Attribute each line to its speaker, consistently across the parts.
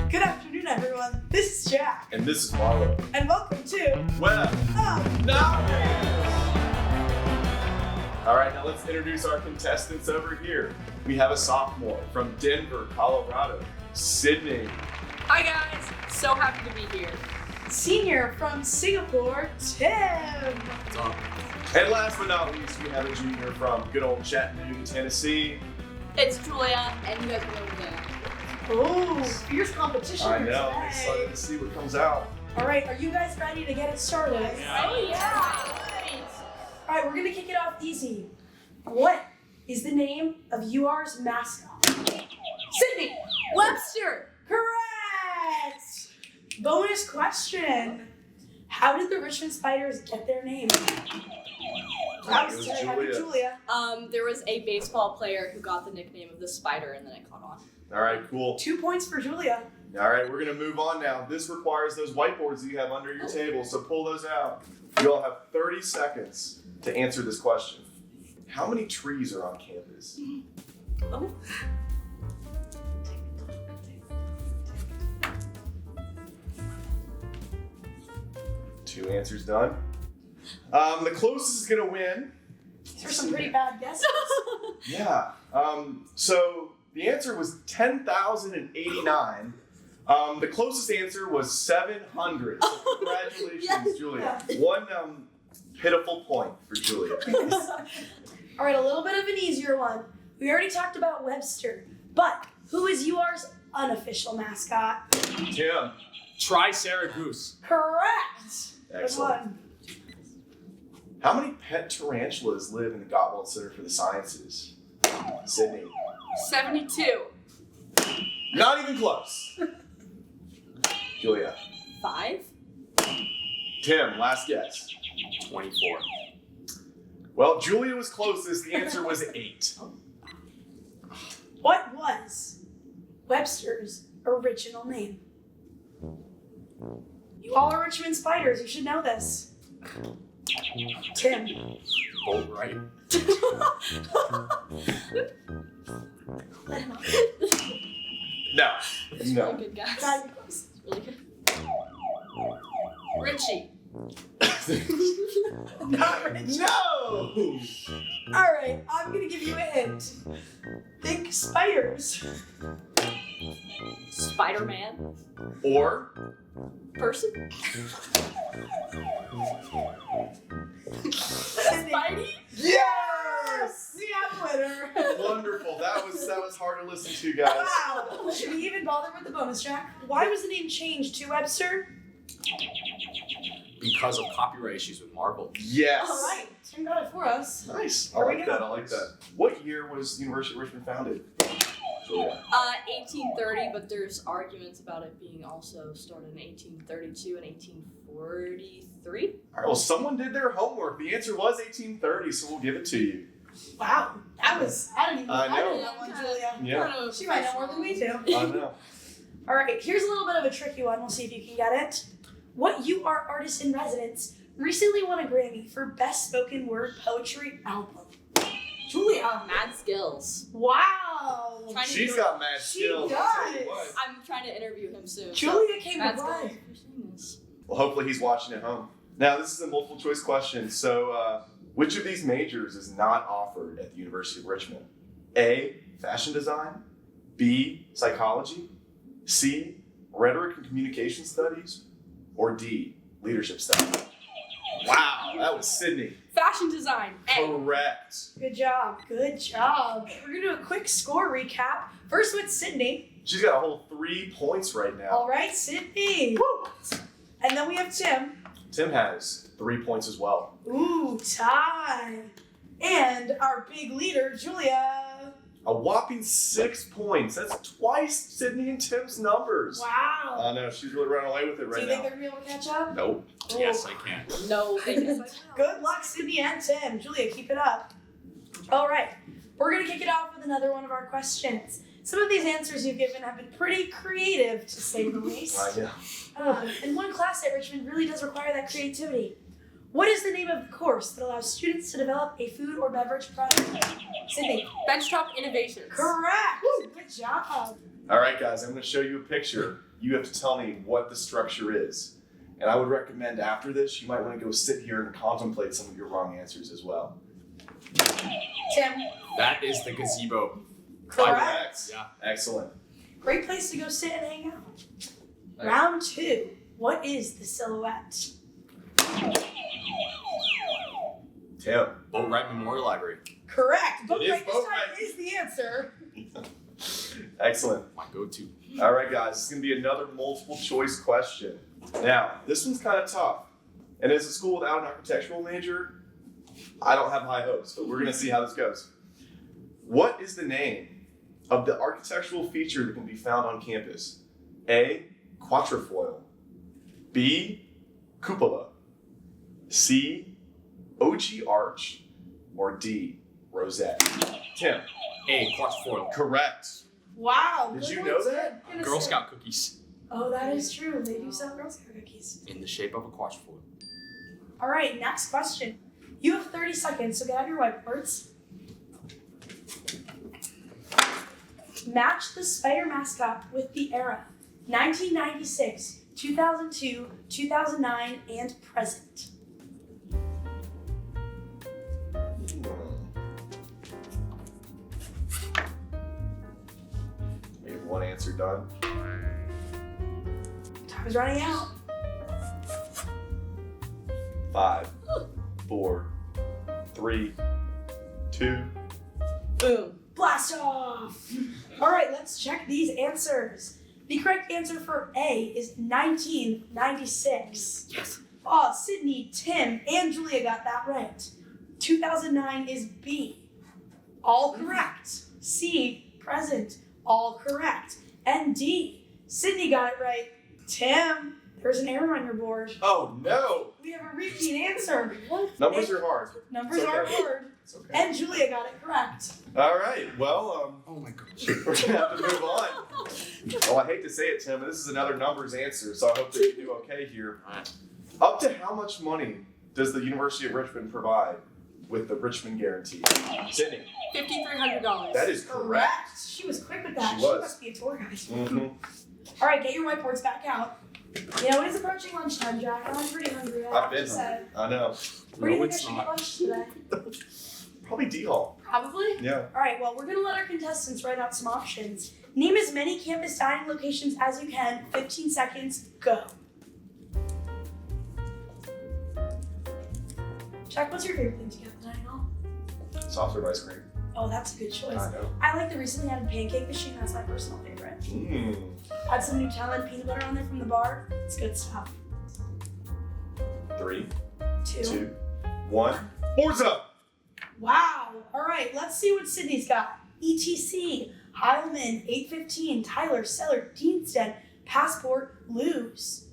Speaker 1: Good afternoon, everyone. This is Jack.
Speaker 2: And this is Marlo.
Speaker 1: And welcome to
Speaker 2: Well,
Speaker 1: now.
Speaker 2: All right, now let's introduce our contestants over here. We have a sophomore from Denver, Colorado, Sydney.
Speaker 3: Hi guys, so happy to be here.
Speaker 1: Senior from Singapore, Tim.
Speaker 2: What's up? And last but not least, we have a junior from good old Chattanooga, Tennessee.
Speaker 3: It's Julia, and you guys will know Julia.
Speaker 1: Oh, fierce competition
Speaker 2: I know,
Speaker 1: today.
Speaker 2: I'm excited to see what comes out.
Speaker 1: All right, are you guys ready to get it started?
Speaker 2: Yeah.
Speaker 3: Oh yeah!
Speaker 1: All right, we're gonna kick it off easy. What is the name of UR's mascot? Sydney.
Speaker 3: Webster!
Speaker 1: Correct! Bonus question. How did the Richmond Spiders get their name?
Speaker 2: It was
Speaker 1: Julia.
Speaker 3: There was a baseball player who got the nickname of the Spider, and then it caught on.
Speaker 2: All right, cool.
Speaker 1: 2 points for Julia.
Speaker 2: All right, we're going to move on now. This requires those whiteboards that you have under your table, so pull those out. You all have 30 seconds to answer this question. How many trees are on campus?
Speaker 3: Oh.
Speaker 2: Two answers done. The closest is going to win.
Speaker 1: These are some pretty bad guesses.
Speaker 2: Yeah. So the answer was 10,089. The closest answer was 700. So congratulations,
Speaker 3: Yes.
Speaker 2: Julia. One pitiful point for Julia.
Speaker 1: All right, a little bit of an easier one. We already talked about Webster, but who is UR's unofficial mascot?
Speaker 2: Tim.
Speaker 4: Triceratops.
Speaker 1: Correct. Good
Speaker 2: Excellent.
Speaker 1: one.
Speaker 2: How many pet tarantulas live in the Gottwald Center for the Sciences? Sydney.
Speaker 3: 72.
Speaker 2: Not even close. Julia.
Speaker 3: 5?
Speaker 2: Tim, last guess.
Speaker 4: 24.
Speaker 2: Well, Julia was closest. The answer was 8.
Speaker 1: What was Webster's original name? You all are Richmond Spiders. You should know this. Tim.
Speaker 4: Oh, right.
Speaker 1: Let him up.
Speaker 2: No.
Speaker 3: It's
Speaker 2: No.
Speaker 3: really good, guys.
Speaker 1: Gotta be close.
Speaker 3: It's really good. Richie.
Speaker 1: Not Rich.
Speaker 2: No!
Speaker 1: All right, I'm gonna give you a hint. Think spiders.
Speaker 3: Spider-Man.
Speaker 2: Or
Speaker 3: Person. Spidey.
Speaker 2: yes!
Speaker 1: We have winner.
Speaker 2: Wonderful. That was hard to listen to, guys.
Speaker 1: Wow. Should we even bother with the bonus track? Why was the name changed to Webster?
Speaker 4: Because of copyright issues with Marvel.
Speaker 2: Yes.
Speaker 1: All right, Tim got it for us.
Speaker 2: Nice. I
Speaker 1: Here we
Speaker 2: like
Speaker 1: go.
Speaker 2: that. I like that. What year was the University of Richmond founded? Julia.
Speaker 3: 1830, but there's arguments about it being also started in 1832 and 1843.
Speaker 2: All right. Well, someone did their homework. The answer was 1830, so we'll give it to you.
Speaker 1: Wow, I didn't even
Speaker 2: I know.
Speaker 1: know that one, Julia.
Speaker 2: Yeah.
Speaker 1: She might know more than we do.
Speaker 2: I know.
Speaker 1: All right, here's a little bit of a tricky one. We'll see if you can get it. What UR artist in residence recently won a Grammy for Best Spoken Word Poetry Album? Julia.
Speaker 3: Mad skills.
Speaker 1: Wow.
Speaker 3: Trying to
Speaker 2: She's
Speaker 3: do-
Speaker 2: got mad
Speaker 1: She
Speaker 2: skills. I'll tell you
Speaker 1: does.
Speaker 2: what.
Speaker 3: I'm trying to interview him soon.
Speaker 1: Julia came to
Speaker 3: Mad
Speaker 1: play.
Speaker 3: skills. You're seeing this.
Speaker 2: Well, hopefully he's watching at home. Now, this is a multiple choice question. So, which of these majors is not offered at the University of Richmond? A, fashion design. B, psychology. C, rhetoric and communication studies. Or D, leadership studies. Wow, that was Sydney.
Speaker 3: Fashion design. A.
Speaker 2: Correct.
Speaker 1: Good job. Good job. We're going to do a quick score recap. First with Sydney.
Speaker 2: She's got a whole 3 points right now.
Speaker 1: All right, Sydney. Woo. And then we have Tim.
Speaker 2: Tim has 3 points as well.
Speaker 1: Ooh, tie. And our big leader, Julia.
Speaker 2: A whopping 6 points. That's twice Sydney and Tim's numbers.
Speaker 1: Wow.
Speaker 2: I know, she's really running away with it
Speaker 1: Do
Speaker 2: right
Speaker 1: you think
Speaker 2: now.
Speaker 1: they're going to be able to catch up?
Speaker 2: Nope.
Speaker 1: Ooh.
Speaker 4: Yes, I can.
Speaker 3: No, they can.
Speaker 1: Good luck, Sydney and Tim. Julia, keep it up. All right, we're going to kick it off with another one of our questions. Some of these answers you've given have been pretty creative, to say the least.
Speaker 2: I know.
Speaker 1: And one class at Richmond really does require that creativity. What is the name of the course that allows students to develop a food or beverage product? Sydney.
Speaker 3: Benchtop Innovations.
Speaker 1: Correct. Good job.
Speaker 2: All right, guys, I'm going to show you a picture. You have to tell me what the structure is. And I would recommend after this, you might want to go sit here and contemplate some of your wrong answers as well.
Speaker 1: Tim.
Speaker 4: That is the gazebo.
Speaker 1: Correct.
Speaker 4: Yeah.
Speaker 2: Excellent.
Speaker 1: Great place to go sit and hang out. Round 2. What is the silhouette?
Speaker 2: Tim.
Speaker 4: Boat Wright Memorial Library.
Speaker 1: Correct. Boat
Speaker 2: It is
Speaker 1: right this
Speaker 2: boat
Speaker 1: time
Speaker 2: right.
Speaker 1: is the answer.
Speaker 2: Excellent.
Speaker 4: My go-to.
Speaker 2: All right, guys, it's going to be another multiple choice question. Now, this one's kind of tough. And as a school without an architectural major, I don't have high hopes, but we're going to see how this goes. What is the name of the architectural feature that can be found on campus? A, quatrefoil. B, cupola. C, OG arch. Or D, rosette. Tim.
Speaker 4: A quatrefoil.
Speaker 2: Correct.
Speaker 1: Wow.
Speaker 2: Did
Speaker 1: good
Speaker 2: you
Speaker 1: one,
Speaker 2: know
Speaker 1: Tim.
Speaker 2: that?
Speaker 1: Gonna
Speaker 4: Girl
Speaker 1: say-
Speaker 4: Scout cookies
Speaker 1: Oh, that is true. They do sell Girl Scout cookies.
Speaker 4: in the shape of a quatrefoil.
Speaker 1: All right, next question. You have 30 seconds, so get out your whiteboards. Match the Spider mascot with the era 1996, 2002, 2009, and present.
Speaker 2: We have one answer done.
Speaker 1: Time is running out.
Speaker 2: 5, 4, 3, 2.
Speaker 1: Boom. Blast off! All right, let's check these answers. The correct answer for A is 1996.
Speaker 3: Yes.
Speaker 1: Oh, Sydney, Tim, and Julia got that right. 2009 is B. All correct. C, present. All correct. And D, Sydney got it right. Tim, there's an error on your board.
Speaker 2: Oh no!
Speaker 1: We have a repeat answer.
Speaker 2: Numbers are hard.
Speaker 1: Numbers
Speaker 2: It's okay.
Speaker 1: are hard.
Speaker 2: It's okay.
Speaker 1: And Julia got it correct.
Speaker 2: All right. Well,
Speaker 4: Oh my gosh.
Speaker 2: we're gonna have to move on. Oh, I hate to say it, Tim, but this is another numbers answer, so I hope that you do okay here.
Speaker 4: Alright.
Speaker 2: Up to how much money does the University of Richmond provide with the Richmond Guarantee? Sydney.
Speaker 3: $5,300.
Speaker 2: That is correct.
Speaker 1: She was quick with that.
Speaker 2: She
Speaker 1: She
Speaker 2: was.
Speaker 1: must be a tour guide.
Speaker 2: Mm-hmm.
Speaker 1: All right, get your whiteboards back out. You know, it is approaching lunchtime, Jack. I'm pretty hungry. I
Speaker 2: I've
Speaker 1: have to
Speaker 2: been
Speaker 1: say.
Speaker 2: hungry. I know.
Speaker 1: Where do you
Speaker 4: No,
Speaker 1: think I
Speaker 4: it's
Speaker 1: should get
Speaker 4: not.
Speaker 1: lunch today?
Speaker 2: Probably D Hall.
Speaker 1: Probably.
Speaker 2: Yeah.
Speaker 1: All right, well, we're going to let our contestants write out some options. Name as many campus dining locations as you can. 15 seconds, go. Jack, what's your favorite thing to get at the dining hall?
Speaker 2: Soft serve ice cream.
Speaker 1: Oh, that's a good choice.
Speaker 2: I know.
Speaker 1: I like the recently added pancake machine. That's my personal favorite.
Speaker 2: Mmm.
Speaker 1: Add some Nutella and peanut butter on there from the bar. It's good stuff.
Speaker 2: 3,
Speaker 1: 2.
Speaker 2: 2, 1. Boards up!
Speaker 1: Wow. All right, let's see what Sydney's got. ETC, Heilman, 815, Tyler, Seller, Deansden, Passport, Lose.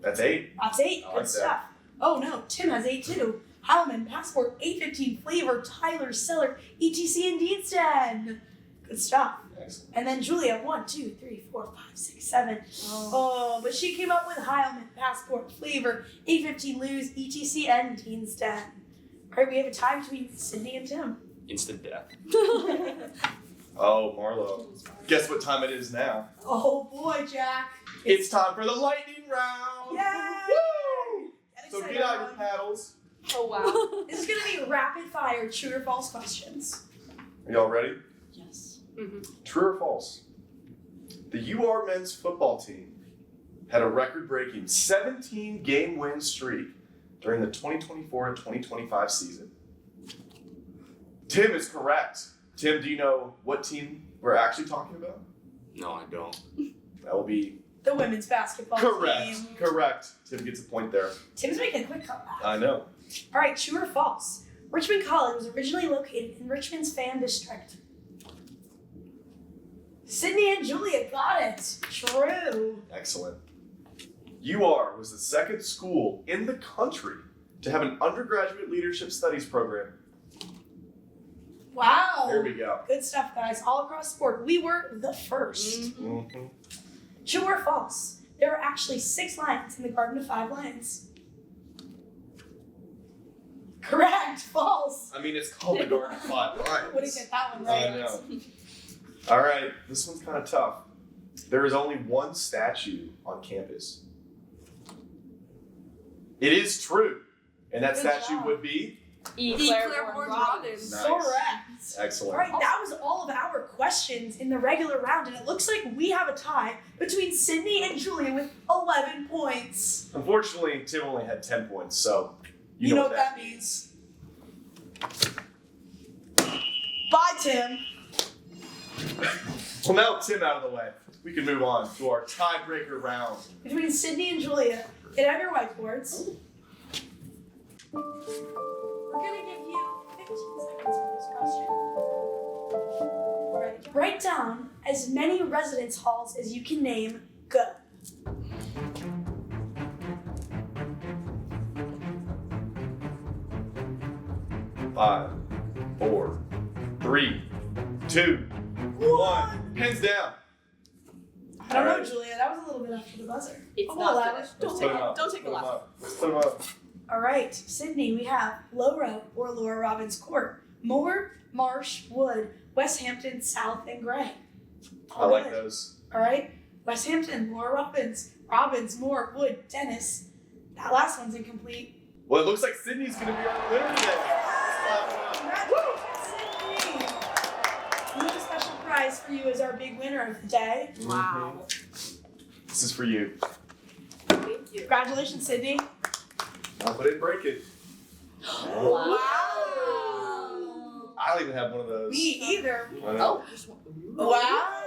Speaker 2: That's 8.
Speaker 1: That's 8.
Speaker 2: I
Speaker 1: Good
Speaker 2: like that.
Speaker 1: stuff. Oh no, Tim has 8 too. Heilman, Passport, 815, Flavor, Tyler, Seller, ETC, and Deansden. Good stuff.
Speaker 2: Excellent.
Speaker 1: And then Julia, 1, 2, 3, 4, 5, 6, 7. Oh, but she came up with Heilman, Passport, Flavor, 815, Lose, ETC, and Deansden. All right, we have a tie between Sydney and Tim.
Speaker 4: Instant death.
Speaker 2: Oh, Marlo. Guess what time it is now?
Speaker 1: Oh boy, Jack.
Speaker 2: It's time for the lightning round!
Speaker 1: Yay!
Speaker 2: Woo! So
Speaker 1: excited,
Speaker 2: get out your
Speaker 1: everyone.
Speaker 2: paddles.
Speaker 3: Oh wow.
Speaker 1: This is gonna be rapid fire, true or false questions.
Speaker 2: Are y'all ready?
Speaker 3: Yes.
Speaker 2: True or false? The UR men's football team had a record-breaking 17-game win streak during the 2024 to 2025 season. Tim is correct. Tim, do you know what team we're actually talking about?
Speaker 4: No, I don't.
Speaker 2: That will be
Speaker 1: The women's basketball
Speaker 2: correct.
Speaker 1: team.
Speaker 2: Correct. Tim gets a point there.
Speaker 1: Tim's making a quick comeback.
Speaker 2: I know.
Speaker 1: All right, true or false? Richmond College was originally located in Richmond's fan district. Sydney and Julia got it. True.
Speaker 2: Excellent. UR was the second school in the country to have an undergraduate leadership studies program.
Speaker 1: Wow.
Speaker 2: Here we go.
Speaker 1: Good stuff, guys. All across the board. We were the first.
Speaker 2: Mm-hmm.
Speaker 1: True or false? There are actually 6 lions in the Garden of 5 Lions. Correct. False.
Speaker 2: I mean, it's called the Garden of Five Lions.
Speaker 1: Wouldn't get that one
Speaker 2: I
Speaker 1: right.
Speaker 2: know. All right, this one's kind of tough. there is only one statue on campus. It is true. And that
Speaker 1: Good
Speaker 2: statue
Speaker 1: job.
Speaker 2: would be?
Speaker 3: Claiborne Robbins.
Speaker 2: Nice.
Speaker 1: Correct.
Speaker 2: Excellent.
Speaker 1: All right, that was all of our questions in the regular round, and it looks like we have a tie between Sydney and Julia with 11 points.
Speaker 2: Unfortunately, Tim only had 10 points, so
Speaker 1: You know what that means. Bye, Tim.
Speaker 2: Well, now with Tim out of the way, we can move on to our tiebreaker round.
Speaker 1: Between Sydney and Julia, can I have your whiteboards? We're gonna give you 15 seconds for this question. Write down as many residence halls as you can name. Go.
Speaker 2: Five, 4, 3, 2, 1. Hands down.
Speaker 1: I don't know,
Speaker 2: Alright.
Speaker 1: Julia. That was a little bit after the buzzer.
Speaker 3: It's
Speaker 1: Oh,
Speaker 3: not
Speaker 1: well,
Speaker 3: finished.
Speaker 2: Let's
Speaker 3: Don't
Speaker 2: put
Speaker 3: take
Speaker 2: 'em up.
Speaker 3: don't take the
Speaker 2: Let's
Speaker 3: last
Speaker 2: put 'em up. Let's put 'em up.
Speaker 1: All right, Sydney, we have Lowrow or Laura Robbins Court, Moore, Marsh, Wood, West Hampton, South, and Gray.
Speaker 2: I like those.
Speaker 1: All right, West Hampton, Laura Robbins, Moore, Wood, Dennis. That last one's incomplete.
Speaker 2: Well, it looks like Sydney's going to be our winner today.
Speaker 1: Congratulations, Sydney! We have a special prize for you as our big winner of the day.
Speaker 3: Wow.
Speaker 2: This is for you.
Speaker 3: Thank you.
Speaker 1: Congratulations, Sydney.
Speaker 2: I'll put it and break it.
Speaker 3: Wow.
Speaker 2: I don't even have one of those.
Speaker 1: Me either.
Speaker 2: I know.
Speaker 3: Oh, just one.
Speaker 1: Wow.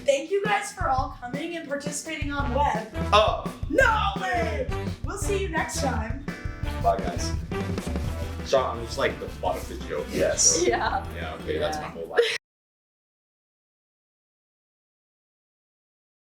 Speaker 1: Thank you guys for all coming and participating on web.
Speaker 2: Oh,
Speaker 1: Knowledge! We'll see you next time.
Speaker 2: bye, guys.
Speaker 4: Sean, it's like the plot of the joke.
Speaker 2: Yes.
Speaker 3: Yeah.
Speaker 4: Yeah, okay, that's my whole life.